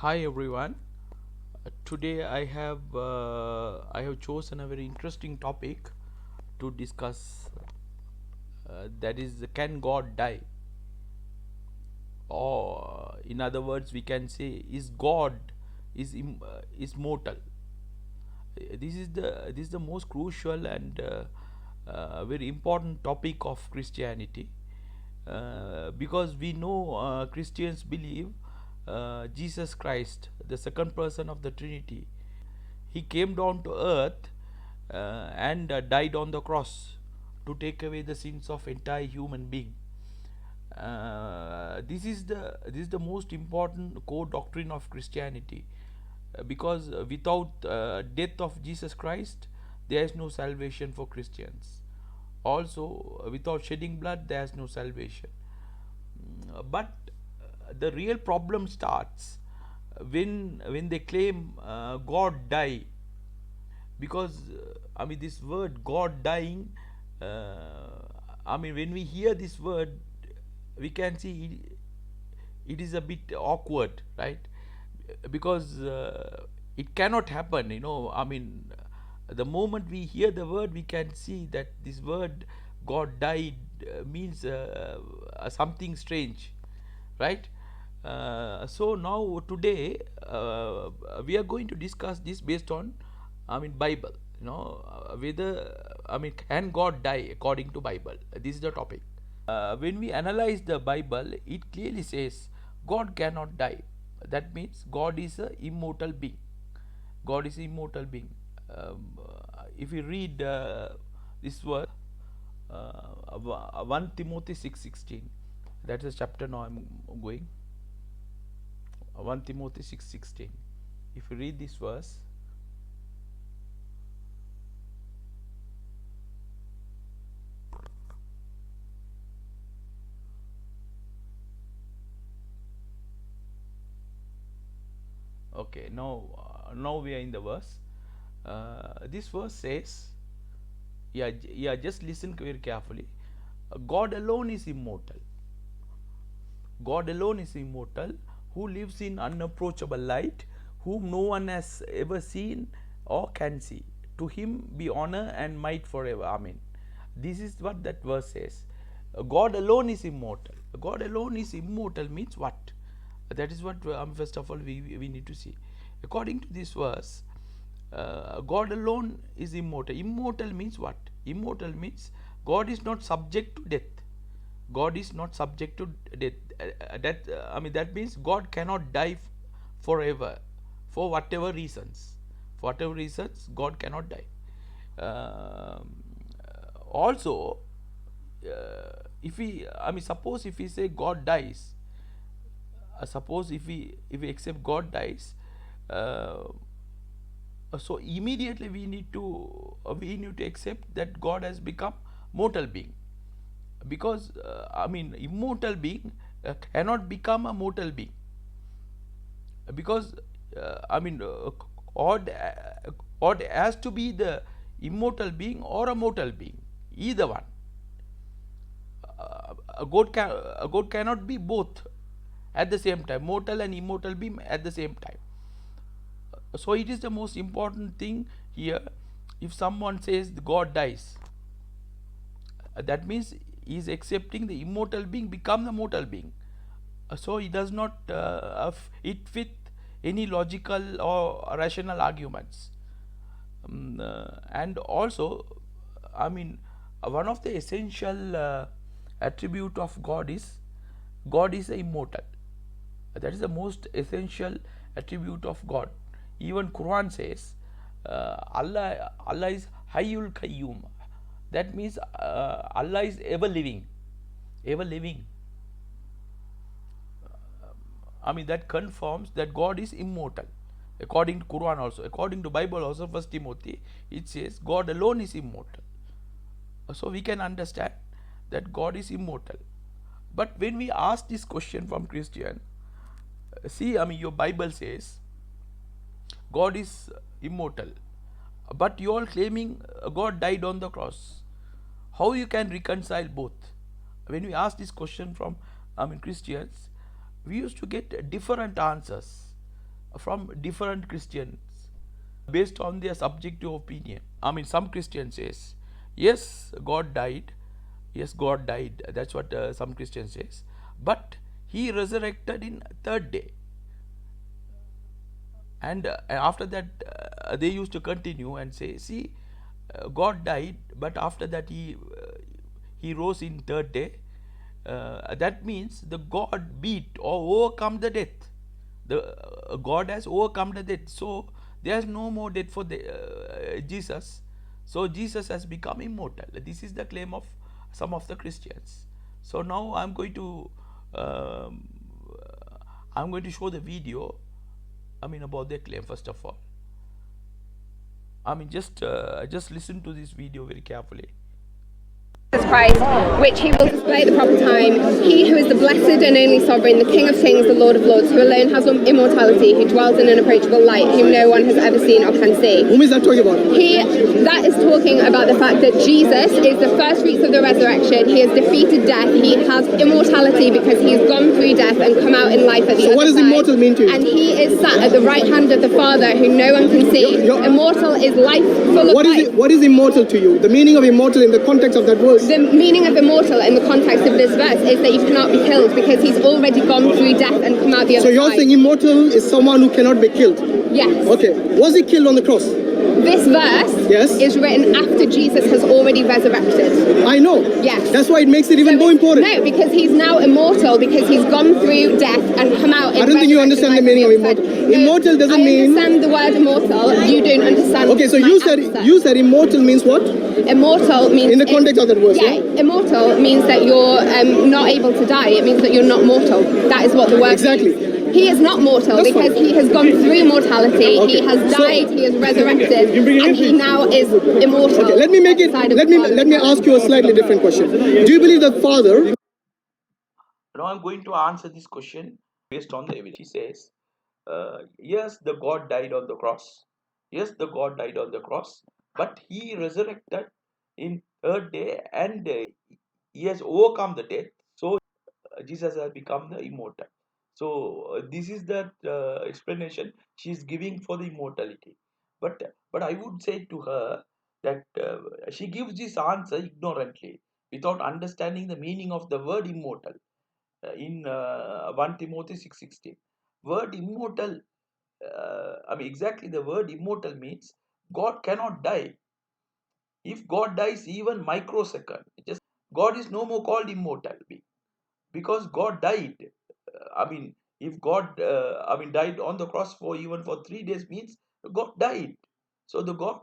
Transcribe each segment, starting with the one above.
Hi everyone. Today I have chosen a very interesting topic to discuss. That is, can God die? Or in other words, we can say, is God is mortal? This is the most crucial and very important topic of Christianity, because we know Christians believe Jesus Christ, the second person of the Trinity, he came down to earth and died on the cross to take away the sins of entire human being. This is the most important core doctrine of Christianity, because without death of Jesus Christ, there is no salvation for Christians. Also, without shedding blood, there is no salvation. But the real problem starts when they claim God die, because this word God dying, when we hear this word, we can see it is a bit awkward, right? Because it cannot happen, the moment we hear the word, we can see that this word God died means something strange, right? So now today we are going to discuss this based on Bible, whether can God die according to Bible. This is the topic. When we analyze the Bible, it clearly says God cannot die. That means God is a immortal being. God is immortal being. If you read this verse, 1 Timothy 6:16, that's the chapter now I'm going. 1 Timothy 6:16. If you read this verse, okay, now we are in the verse. This verse says, yeah, just listen very carefully. God alone is immortal. God alone is immortal, who lives in unapproachable light, whom no one has ever seen or can see. To him be honor and might forever. Amen. This is what that verse says. God alone is immortal. God alone is immortal means what? That is what, first of all, we need to see. According to this verse, God alone is immortal. Immortal means what? Immortal means God is not subject to death. God is not subject to death. That means God cannot die forever, for whatever reasons. For whatever reasons, God cannot die. Um, Also, if we, suppose if we say God dies, suppose if we accept God dies, uh, so immediately we need to accept that God has become mortal being, because immortal being cannot become a mortal being, because God, God has to be the immortal being or a mortal being, either one. God cannot be both at the same time, mortal and immortal being at the same time. So it is the most important thing here. If someone says God dies, that means he is accepting the immortal being become the mortal being. So it does not it fit any logical or rational arguments. And also, one of the essential attribute of God is immortal. That is the most essential attribute of God. Even Quran says Allah is Hayyul Qayyum. That means Allah is ever living, ever living. That confirms that God is immortal. According to Quran also, according to Bible also, First Timothy, it says God alone is immortal. So we can understand that God is immortal. But when we ask this question from Christian, see, your Bible says God is immortal, but you all claiming God died on the cross. How you can reconcile both? When we ask this question from Christians, we used to get different answers. from different Christians based on their subjective opinion. I mean, some Christians says, yes, God died. Yes, God died. That's what some Christians says. But he resurrected in third day. And after that, they used to continue and say, see, God died, but after that he rose in third day. That means the God beat or overcome the death. The God has overcome the death. So there is no more death for the Jesus. So Jesus has become immortal. This is the claim of some of the Christians. So now I'm going to show the video. I mean, about their claim. First of all, I mean, just listen to this video very carefully. Jesus Christ, which he will display at the proper time. He who is the blessed and only sovereign, the King of kings, the Lord of lords, who alone has immortality, who dwells in an unapproachable light, whom no one has ever seen or can see. Whom is that talking about? That is talking about the fact that Jesus is the first fruits of the resurrection. He has defeated death. He has immortality because he has gone through death and come out in life at the other side. So what does immortal mean to you? And he is sat at the right hand of the Father, who no one can see. Immortal is life, full of life. What is immortal to you? The meaning of immortal in the context of that word? The meaning of immortal in the context of this verse is that you cannot be killed because he's already gone through death and come out the other side. So you're saying immortal is someone who cannot be killed? Yes. Okay. Was he killed on the cross? This verse is written after Jesus has already resurrected. I know. Yes. That's why it makes it even more important. No, because he's now immortal because he's gone through death and come out in I don't think you understand the meaning of immortal. Immortal doesn't mean... I understand the word immortal. You don't understand. Okay, so you said immortal means what? Immortal means... In the context of that verse, yeah? Immortal means that you're not able to die. It means that you're not mortal. That is what the word means. He is not mortal because he has gone through mortality. Okay. He has died. He has resurrected, and he now is immortal. Okay, let me ask you a slightly different question. Do you believe that Father? Now I'm going to answer this question based on the evidence. He says, yes, the God died on the cross. Yes, the God died on the cross, but he resurrected in third day, and he has overcome the death. So Jesus has become the immortal. So this is that explanation she is giving for the immortality. But I would say to her that she gives this answer ignorantly, without understanding the meaning of the word immortal. In 1 Timothy 6:16, word immortal. I mean, exactly the word immortal means God cannot die. If God dies even microsecond, God is no more called immortal because God died. I mean, if God died on the cross for 3 days means God died. So the God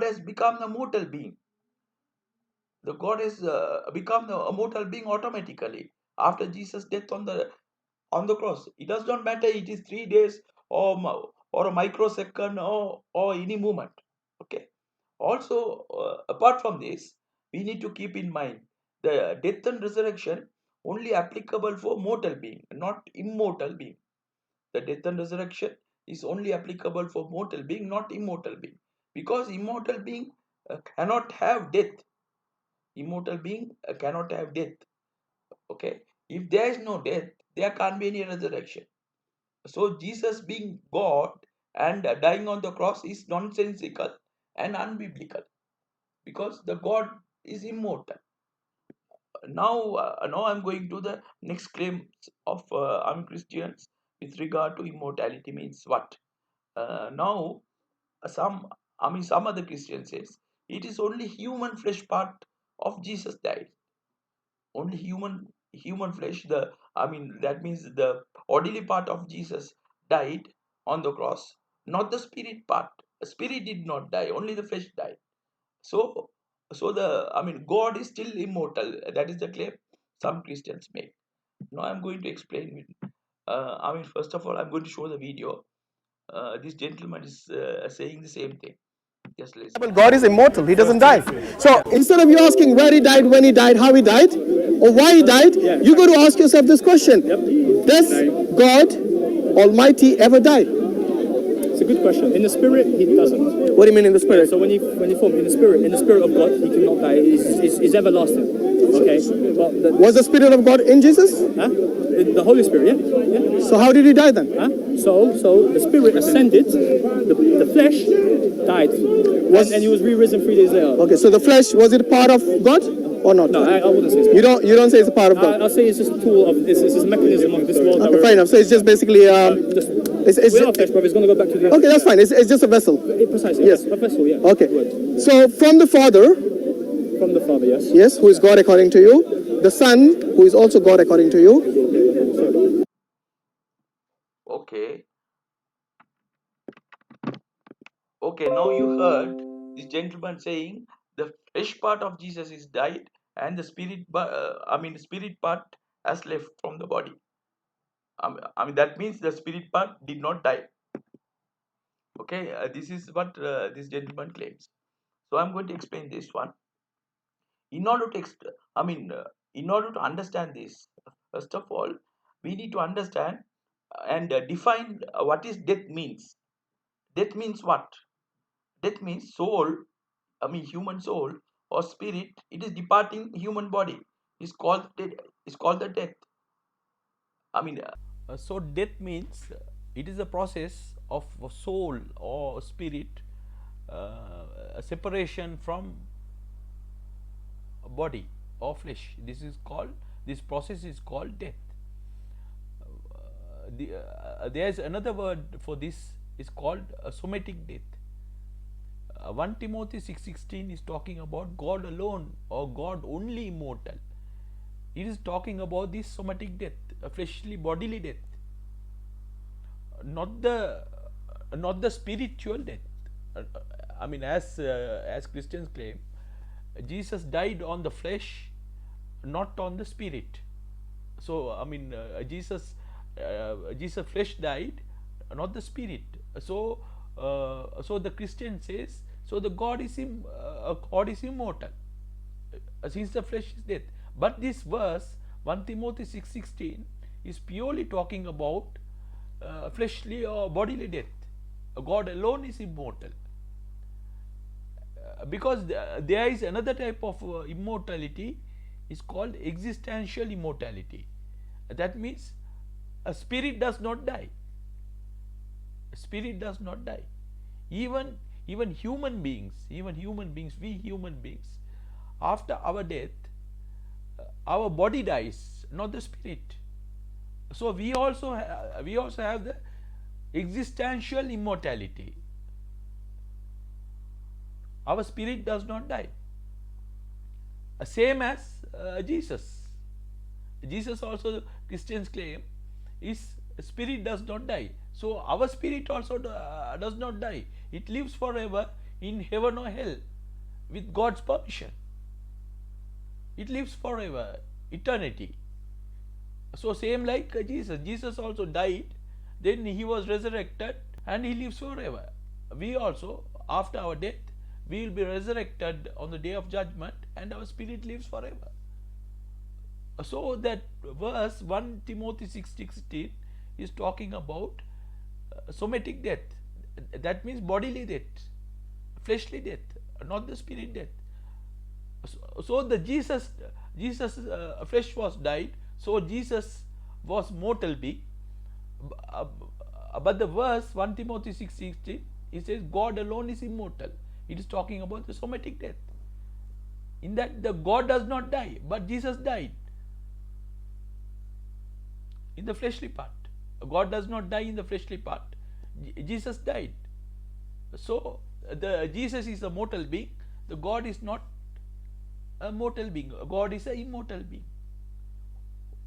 has become the mortal being. The God has become a mortal being automatically after Jesus' death on the cross. It does not matter it is 3 days or a microsecond or any moment. Okay. Also, apart from this, we need to keep in mind the death and resurrection only applicable for mortal being, not immortal being. The death and resurrection is only applicable for mortal being, not immortal being, because immortal being cannot have death. Immortal being cannot have death. Okay, if there is no death, there can't be any resurrection. So Jesus being God and dying on the cross is nonsensical and unbiblical, because the God is immortal. Now I'm going to the next claim of Christians with regard to immortality means what. Now some other Christians says it is only human flesh part of Jesus died. Only human flesh, that means the bodily part of Jesus died on the cross, not the spirit part. The spirit did not die, only the flesh died. So God is still immortal. That is the claim some Christians make. Now I'm going to explain first of all I'm going to show the video. This gentleman is saying the same thing. Just listen. God is immortal. He doesn't die. So instead of you asking where he died, when he died, how he died, or why he died, you got to ask yourself this question. Does God Almighty ever die? It's a good question. In the spirit, he doesn't. What do you mean in the spirit? So when he formed in the spirit of God, he cannot die. He's everlasting. Okay. Well, Was the Spirit of God in Jesus? huh? The Holy Spirit, yeah. So how did he die then? Huh? So the Spirit ascended, the flesh died, and he was re-risen 3 days later. Okay, so the flesh, was it part of God or not? No, I wouldn't say so. You don't say it's a part of God. I'll say it's just a tool of it's a mechanism of this world. Okay, fair enough. So it's just basically We're not flesh, brother. It's going to go back to the. okay, that's fine. It's just a vessel. Precisely. Yes. A vessel. Yeah. Okay. Word. So from the Father, From the Father, yes. yes, who is God according to you, the Son, who is also God according to you. Okay. Okay, now you heard this gentleman saying the flesh part of Jesus is died and the spirit, the spirit part has left from the body. That means the spirit part did not die. Okay, this is what this gentleman claims. So I'm going to explain this one. In order to, in order to understand this, first of all, we need to understand and define what is death means. Death means what? Death means soul, human soul or spirit. It is departing human body. It's called death. It's called the death. So death means it is a process of soul or spirit separation from body or flesh. This process is called death. There is another word for this. Is called somatic death. 1 Timothy 6:16 is talking about God alone or God only immortal. It is talking about this somatic death, a fleshly, bodily death, not the spiritual death. As Christians claim, Jesus died on the flesh, not on the spirit. So Jesus flesh died, not the spirit. So the Christian says, so the God is immortal, since the flesh is death. But this verse 1 Timothy 6:16 is purely talking about fleshly or bodily death. God alone is immortal. Because there is another type of immortality, is called existential immortality. That means a spirit does not die. Spirit does not die. Even human beings, we human beings, after our death, our body dies, not the spirit. So we also have the existential immortality. Our spirit does not die. Same as Jesus. Jesus also, Christians claim, his spirit does not die. So our spirit also does not die. It lives forever in heaven or hell with God's permission. It lives forever, eternity. So same like Jesus. Jesus also died, then he was resurrected and he lives forever. We also, after our death, we will be resurrected on the day of judgment and our spirit lives forever. So that verse 1 Timothy 6:16 is talking about somatic death. That means bodily death, fleshly death, not the spirit death. So the Jesus flesh was died. So Jesus was mortal being. But the verse 1 Timothy 6:16, it says God alone is immortal. It is talking about the somatic death. In that the God does not die, but Jesus died in the fleshly part. God does not die in the fleshly part. Jesus died. So the Jesus is a mortal being. The God is not a mortal being. God is an immortal being.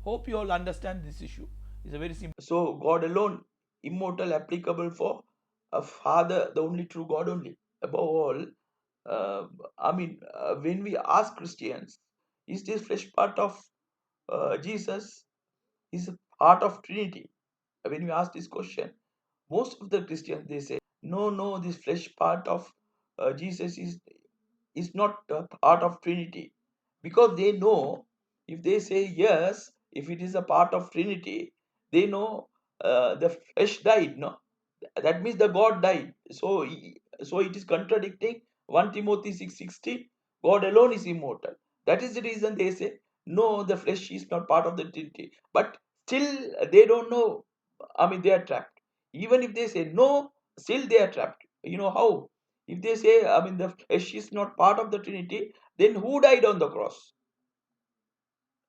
Hope you all understand this issue. It's a very simple. So God alone, immortal, applicable for a Father, the only true God only. Above all, when we ask Christians, is this flesh part of Jesus? Is a part of Trinity? When we ask this question, most of the Christians, they say, no, this flesh part of Jesus is not a part of Trinity, because they know, if they say yes, if it is a part of Trinity, they know the flesh died. No, that means the God died. So it is contradicting 1 Timothy 6:16. God alone is immortal. That is the reason they say, no, the flesh is not part of the Trinity. But still, they don't know. I mean, they are trapped. Even if they say no, still they are trapped. You know how? If they say, I mean, the flesh is not part of the Trinity, then who died on the cross?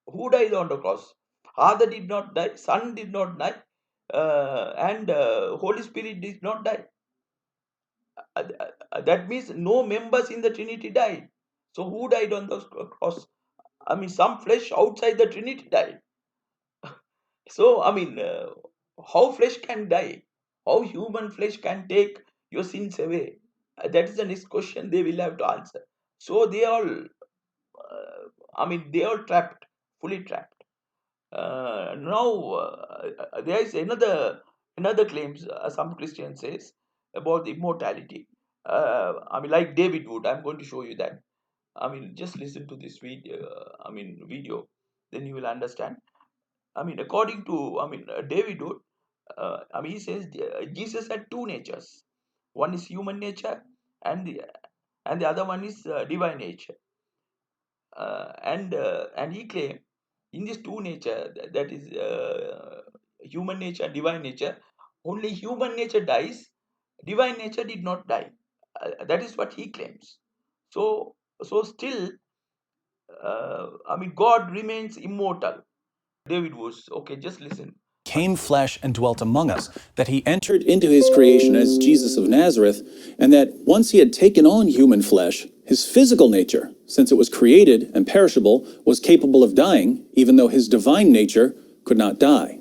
Who died on the cross? Father did not die, Son did not die, and Holy Spirit did not die. That means no members in the Trinity died. So who died on the cross? I mean, some flesh outside the Trinity died. So, I mean, how flesh can die? How human flesh can take your sins away? That is the next question they will have to answer. So they all, I mean, they are trapped, fully trapped. Now there is another claims some Christian says about the immortality. I mean, like David Wood. I'm going to show you that. I mean, just listen to this video. Video, then you will understand. I mean, according to David Wood, he says Jesus had two natures. One is human nature, and the other one is divine nature. And he claimed in this two nature, that is human nature and divine nature, only human nature dies, divine nature did not die. That is what he claims. So still, God remains immortal. David was okay. Just listen. Came flesh and dwelt among us, that he entered into his creation as Jesus of Nazareth, and that once he had taken on human flesh, his physical nature, since it was created and perishable, was capable of dying, even though his divine nature could not die.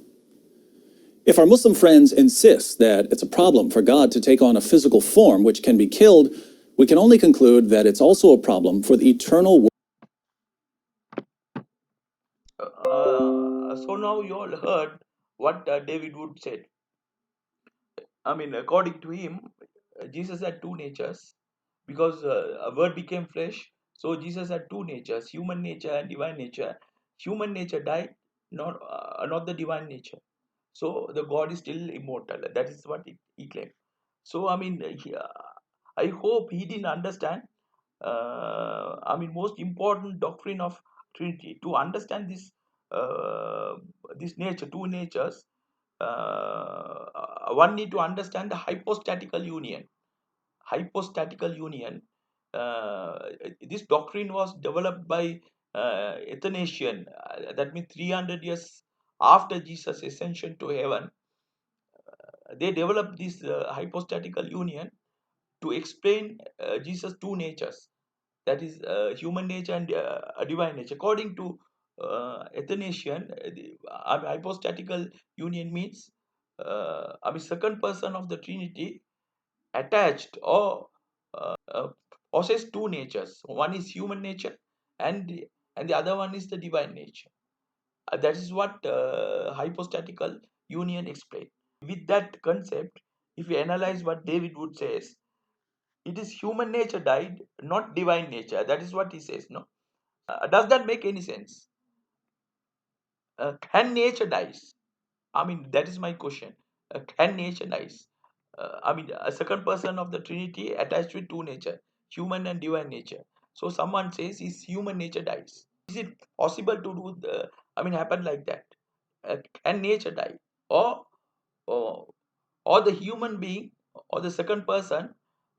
If our Muslim friends insist that it's a problem for God to take on a physical form which can be killed, we can only conclude that it's also a problem for the eternal. So now you all heard what David Wood said. I mean, according to him, Jesus had two natures because a word became flesh. So Jesus had two natures, human nature and divine nature. Human nature died, not the divine nature. So the God is still immortal. That is what he claimed. So I hope he didn't understand. Most important doctrine of Trinity. To understand this nature, two natures, one need to understand the hypostatical union. Hypostatical union. Uh, this doctrine was developed by Athanasian. That means 300 years after Jesus' ascension to heaven, they developed this hypostatical union to explain Jesus' two natures, that is human nature and divine nature. According to Athanasian, hypostatical union means second person of the Trinity attached or possess two natures. One is human nature, and the other one is the divine nature. That is what hypostatical union explains. With that concept, if you analyze what David Wood says, it is human nature died, not divine nature. That is what he says. No, does that make any sense? Can nature dies? That is my question. Can nature dies? A second person of the Trinity attached with two nature, human and divine nature. So someone says his human nature dies. Is it possible to do happen like that? Can nature die, or or the human being or the second person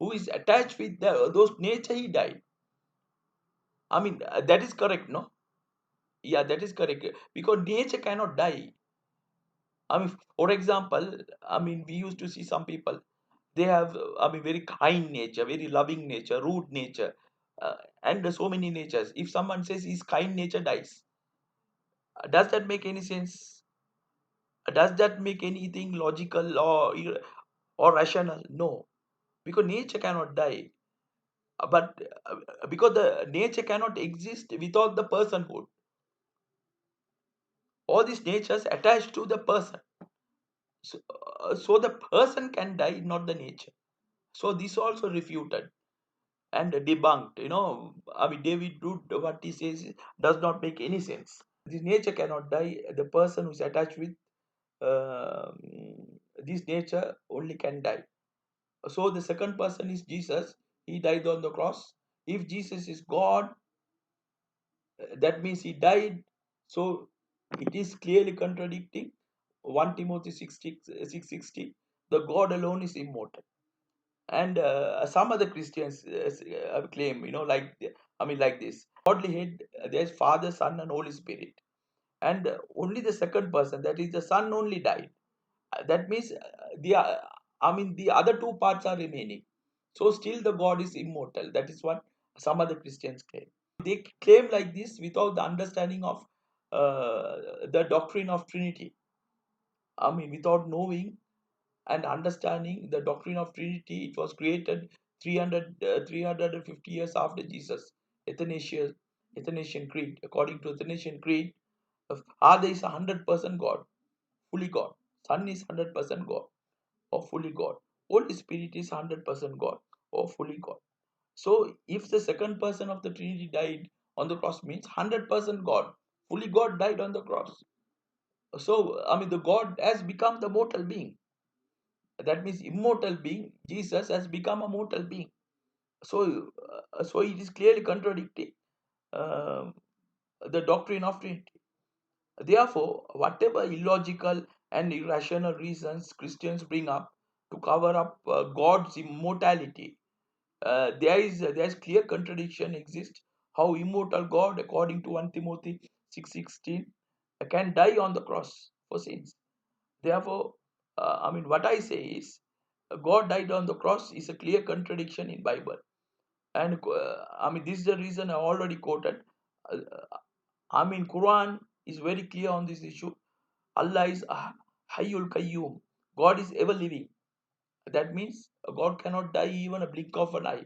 who is attached with those nature, he died? That is correct, no? Yeah, that is correct, because nature cannot die. For example, we used to see some people, they have very kind nature, very loving nature, rude nature, and so many natures. If someone says his kind nature dies, does that make any sense? Does that make anything logical or rational? No, because nature cannot die. But because the nature cannot exist without the personhood. All these natures attached to the person. So the person can die, not the nature. So this also refuted and debunked. David Wood, what he says does not make any sense. This nature cannot die. The person who is attached with this nature only can die. So the second person is Jesus. He died on the cross. If Jesus is God, That means he died. So it is clearly contradicting 1 Timothy 6:60. The God alone is immortal. And some other Christians claim, like this. Godly head, there's Father, Son, and Holy Spirit. And only the second person, that is the Son, only died. That means the other two parts are remaining. So still the God is immortal. That is what some other Christians claim. They claim like this without the understanding of the doctrine of Trinity. Without knowing and understanding the doctrine of Trinity. It was created 350 years after Jesus. Athanasian Creed. According to Athanasian Creed, Father is 100% God, fully God. Son is 100% God, or fully God. Holy Spirit is 100% God, or fully God. So if the second person of the Trinity died on the cross, means 100% God, fully God died on the cross. So the God has become the mortal being. That means immortal being. Jesus has become a mortal being. So it is clearly contradicting uh, the doctrine of Trinity. Therefore, whatever illogical and irrational reasons Christians bring up to cover up God's immortality, there is clear contradiction exists. How immortal God, according to 1 Timothy 6:16, can die on the cross for sins. Therefore, what I say is, God died on the cross is a clear contradiction in Bible, and this is the reason I already quoted. Uh, Quran is very clear on this issue. Allah is Hayyul Qayyum. God is ever living. That means God cannot die even a blink of an eye.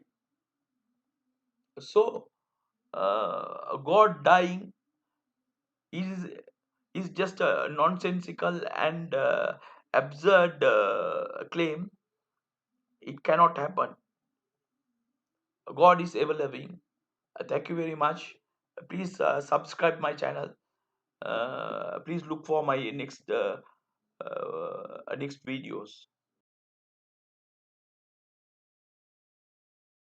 So God dying is just a nonsensical and absurd claim. It cannot happen. God is ever living. Thank you very much. Please subscribe my channel. Please look for my next videos.